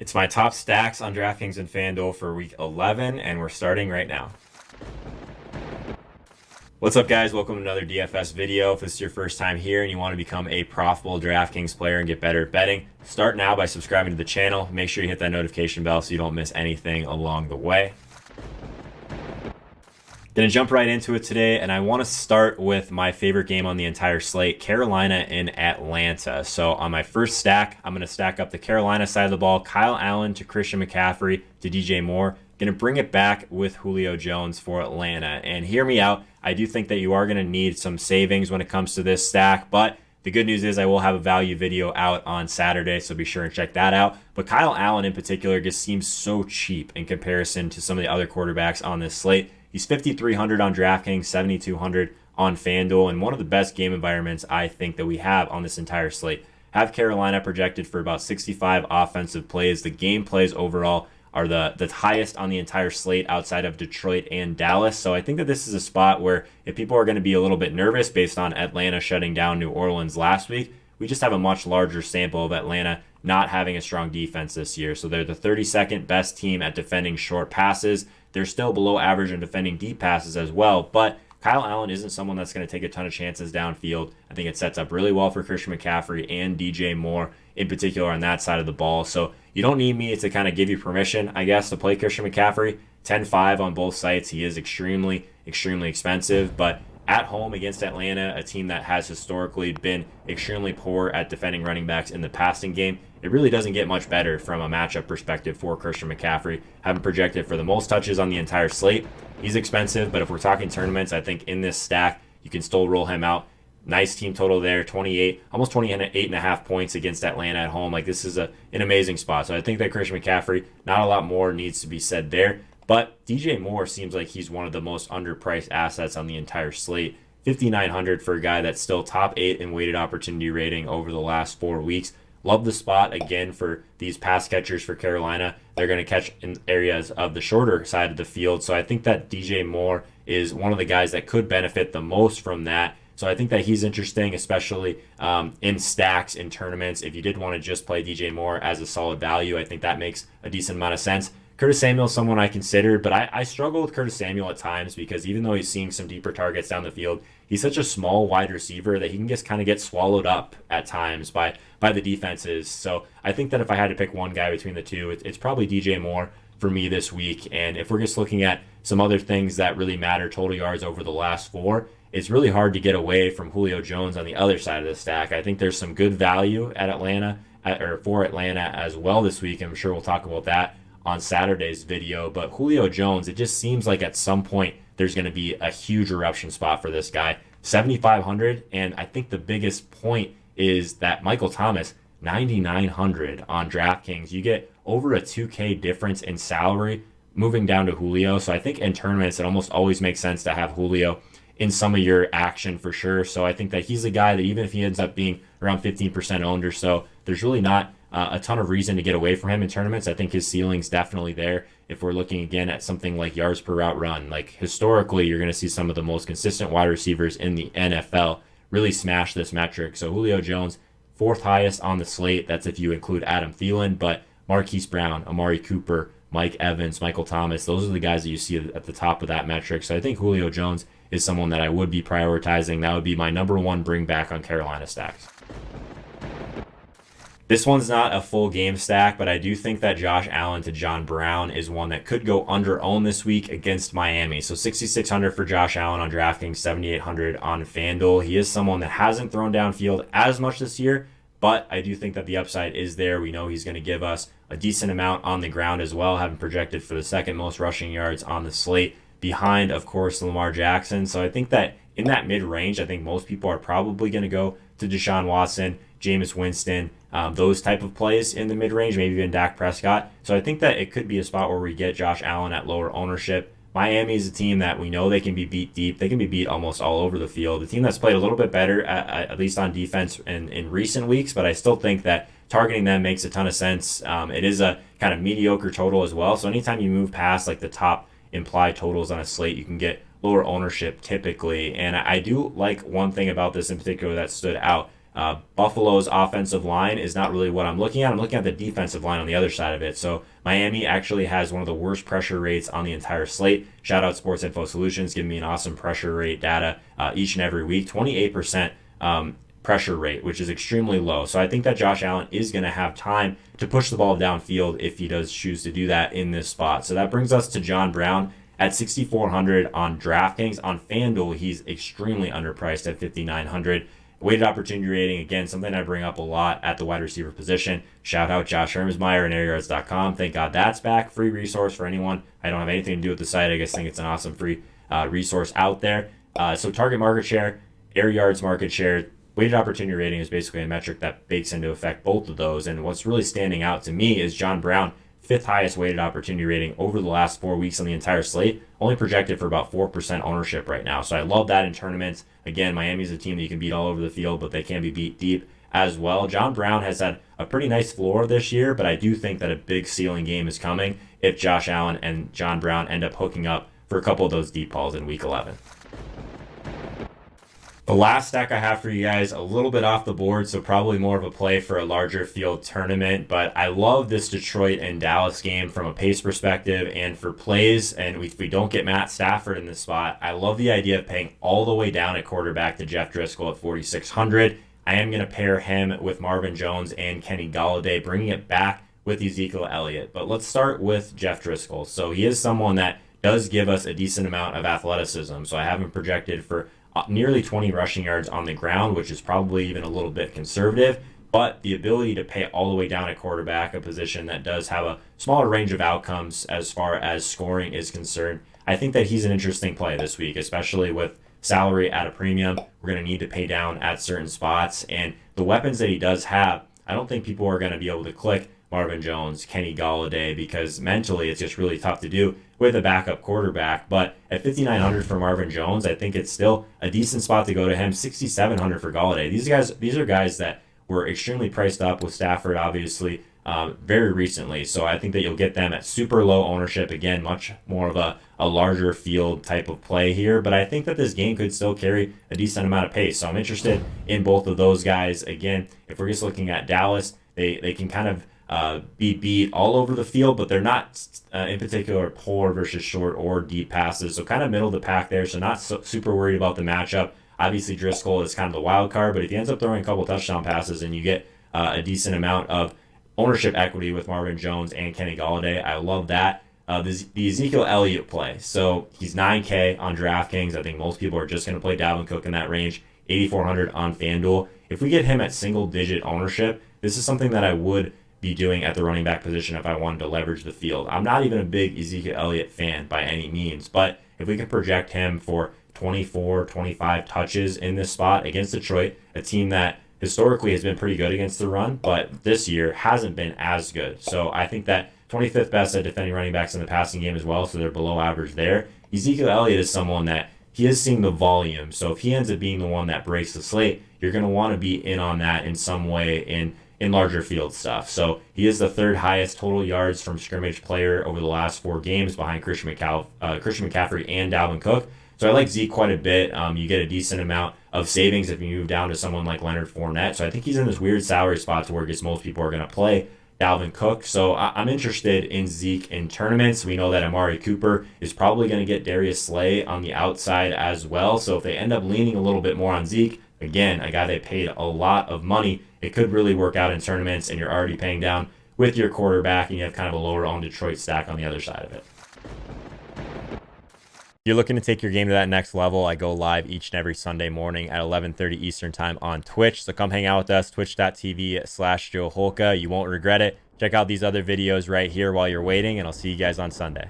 It's my top stacks on DraftKings and FanDuel for week 11, and we're starting right now. What's up, guys? Welcome to another DFS video. If this is your first time here and you want to become a profitable DraftKings player and get better at betting, start now by subscribing to the channel. Make sure you hit that notification bell so you don't miss anything along the way. Gonna jump right into it today, and I want to start with my favorite game on the entire slate, Carolina and Atlanta. So on my first stack, I'm gonna stack up the Carolina side of the ball, Kyle Allen to Christian McCaffrey to DJ Moore. Gonna bring it back with Julio Jones for Atlanta. And hear me out, I do think that you are gonna need some savings when it comes to this stack, but the good news is I will have a value video out on Saturday, so be sure and check that out. But Kyle Allen in particular just seems so cheap in comparison to some of the other quarterbacks on this slate. He's 5,300 on DraftKings, 7,200 on FanDuel, and one of the best game environments I think that we have on this entire slate. Have Carolina projected for about 65 offensive plays. The game plays overall are the highest on the entire slate outside of Detroit and Dallas. So I think that this is a spot where if people are going to be a little bit nervous based on Atlanta shutting down New Orleans last week, we just have a much larger sample of Atlanta not having a strong defense this year. So they're the 32nd best team at defending short passes. They're still below average in defending deep passes as well, but Kyle Allen isn't someone that's going to take a ton of chances downfield. I think it sets up really well for Christian McCaffrey and DJ Moore in particular on that side of the ball. So you don't need me to kind of give you permission, I guess, to play Christian McCaffrey. 10-5 on both sites. He is extremely expensive, but at home against Atlanta, a team that has historically been extremely poor at defending running backs in the passing game, it really doesn't get much better from a matchup perspective for Christian McCaffrey. Having projected for the most touches on the entire slate. He's expensive, but if we're talking tournaments, I think in this stack, you can still roll him out. Nice team total there, 28, almost 28.5 points against Atlanta at home. Like, this is an amazing spot. So I think that Christian McCaffrey, not a lot more needs to be said there. But DJ Moore seems like he's one of the most underpriced assets on the entire slate. 5,900 for a guy that's still top 8 in weighted opportunity rating over the last 4 weeks. Love the spot, again, for these pass catchers for Carolina. They're going to catch in areas of the shorter side of the field. So I think that DJ Moore is one of the guys that could benefit the most from that. So I think that he's interesting, especially in stacks, in tournaments. If you did want to just play DJ Moore as a solid value, I think that makes a decent amount of sense. Curtis Samuel is someone I considered, but I struggle with Curtis Samuel at times because even though he's seeing some deeper targets down the field, he's such a small wide receiver that he can just kind of get swallowed up at times by the defenses. So I think that if I had to pick one guy between the two, it's probably DJ Moore for me this week. And if we're just looking at some other things that really matter, total yards over the last 4, it's really hard to get away from Julio Jones on the other side of the stack. I think there's some good value at Atlanta, or for Atlanta as well this week. I'm sure we'll talk about that on Saturday's video. But Julio Jones, it just seems like at some point there's going to be a huge eruption spot for this guy. 7,500, and I think the biggest point is that Michael Thomas, 9,900 on DraftKings. You get over a 2K difference in salary moving down to Julio. So I think in tournaments, it almost always makes sense to have Julio in some of your action for sure. So I think that he's a guy that even if he ends up being around 15% owned or so, there's really not a ton of reason to get away from him in tournaments. I think his ceiling's definitely there. If we're looking again at something like yards per route run, like historically, you're going to see some of the most consistent wide receivers in the NFL really smash this metric. So Julio Jones, 4th highest on the slate. That's if you include Adam Thielen, but Marquise Brown, Amari Cooper, Mike Evans, Michael Thomas, those are the guys that you see at the top of that metric. So I think Julio Jones is someone that I would be prioritizing. That would be my number 1 bring back on Carolina stacks. This one's not a full game stack, but I do think that Josh Allen to John Brown is one that could go under owned this week against Miami. So 6,600 for Josh Allen on DraftKings, 7,800 on FanDuel. He is someone that hasn't thrown downfield as much this year, but I do think that the upside is there. We know he's going to give us a decent amount on the ground as well, having projected for the 2nd most rushing yards on the slate, behind, of course, Lamar Jackson. So I think that in that mid-range, I think most people are probably going to go to Deshaun Watson, Jameis Winston, those type of plays in the mid-range, maybe even Dak Prescott. So I think that it could be a spot where we get Josh Allen at lower ownership. Miami is a team that we know they can be beat deep. They can be beat almost all over the field. The team that's played a little bit better, at least on defense in recent weeks, but I still think that targeting them makes a ton of sense. It is a kind of mediocre total as well. So anytime you move past like the top implied totals on a slate, you can get lower ownership typically. And I do like one thing about this in particular that stood out. Buffalo's offensive line is not really what I'm looking at. I'm looking at the defensive line on the other side of it. So Miami actually has one of the worst pressure rates on the entire slate. Shout out Sports Info Solutions, giving me an awesome pressure rate data each and every week. 28% pressure rate, which is extremely low. So I think that Josh Allen is going to have time to push the ball downfield if he does choose to do that in this spot. So that brings us to John Brown at 6,400 on DraftKings. On FanDuel, he's extremely underpriced at 5,900. Weighted opportunity rating, again, something I bring up a lot at the wide receiver position. Shout out Josh Hermsmeyer and airyards.com. Thank God that's back. Free resource for anyone. I don't have anything to do with the site. I just think it's an awesome free resource out there. So target market share, air yards market share, weighted opportunity rating is basically a metric that bakes into effect both of those. And what's really standing out to me is John Brown, 5th highest weighted opportunity rating over the last 4 weeks on the entire slate, only projected for about 4% ownership right now. So I love that in tournaments. Again, Miami's a team that you can beat all over the field, but they can be beat deep as well. John Brown has had a pretty nice floor this year, but I do think that a big ceiling game is coming if Josh Allen and John Brown end up hooking up for a couple of those deep balls in week 11. The last stack I have for you guys, a little bit off the board, so probably more of a play for a larger field tournament, but I love this Detroit and Dallas game from a pace perspective and for plays, and if we don't get Matt Stafford in this spot, I love the idea of paying all the way down at quarterback to Jeff Driscoll at 4,600. I am going to pair him with Marvin Jones and Kenny Golladay, bringing it back with Ezekiel Elliott. But let's start with Jeff Driscoll. So he is someone that does give us a decent amount of athleticism, so I have him projected for nearly 20 rushing yards on the ground, which is probably even a little bit conservative, but the ability to pay all the way down at quarterback, a position that does have a smaller range of outcomes as far as scoring is concerned. I think that he's an interesting play this week, especially with salary at a premium. We're going to need to pay down at certain spots, and the weapons that he does have, I don't think people are going to be able to click Marvin Jones, Kenny Golladay, because mentally it's just really tough to do with a backup quarterback. But at 5,900 for Marvin Jones, I think it's still a decent spot to go to him. 6,700 for Golladay. These are guys that were extremely priced up with Stafford, obviously, very recently. So I think that you'll get them at super low ownership. Again, much more of a larger field type of play here. But I think that this game could still carry a decent amount of pace. So I'm interested in both of those guys. Again, if we're just looking at Dallas, they can kind of be beat all over the field, but they're not in particular poor versus short or deep passes. So kind of middle of the pack there. So not super worried about the matchup. Obviously, Driscoll is kind of the wild card, but if he ends up throwing a couple touchdown passes and you get a decent amount of ownership equity with Marvin Jones and Kenny Golladay, I love that. The Ezekiel Elliott play. So he's 9K on DraftKings. I think most people are just going to play Dalvin Cook in that range. 8,400 on FanDuel. If we get him at single-digit ownership, this is something that I would be doing at the running back position if I wanted to leverage the field. I'm not even a big Ezekiel Elliott fan by any means, but if we can project him for 24, 25 touches in this spot against Detroit, a team that historically has been pretty good against the run, but this year hasn't been as good. So I think that 25th best at defending running backs in the passing game as well, so they're below average there. Ezekiel Elliott is someone that he is seeing the volume, so if he ends up being the one that breaks the slate, you're going to want to be in on that in some way in larger field stuff. So he is the 3rd highest total yards from scrimmage player over the last 4 games behind Christian McCaffrey and Dalvin Cook. So I like Zeke quite a bit. You get a decent amount of savings if you move down to someone like Leonard Fournette. So I think he's in this weird salary spot to where most people are going to play Dalvin Cook. So I'm interested in Zeke in tournaments. We know that Amari Cooper is probably going to get Darius Slay on the outside as well. So if they end up leaning a little bit more on Zeke, again, a guy they paid a lot of money, it could really work out in tournaments, and you're already paying down with your quarterback, and you have kind of a lower owned Detroit stack on the other side of it. If you're looking to take your game to that next level, I go live each and every Sunday morning at 11:30 Eastern time on Twitch. So come hang out with us, twitch.tv/Joe Holka. You won't regret it. Check out these other videos right here while you're waiting, and I'll see you guys on Sunday.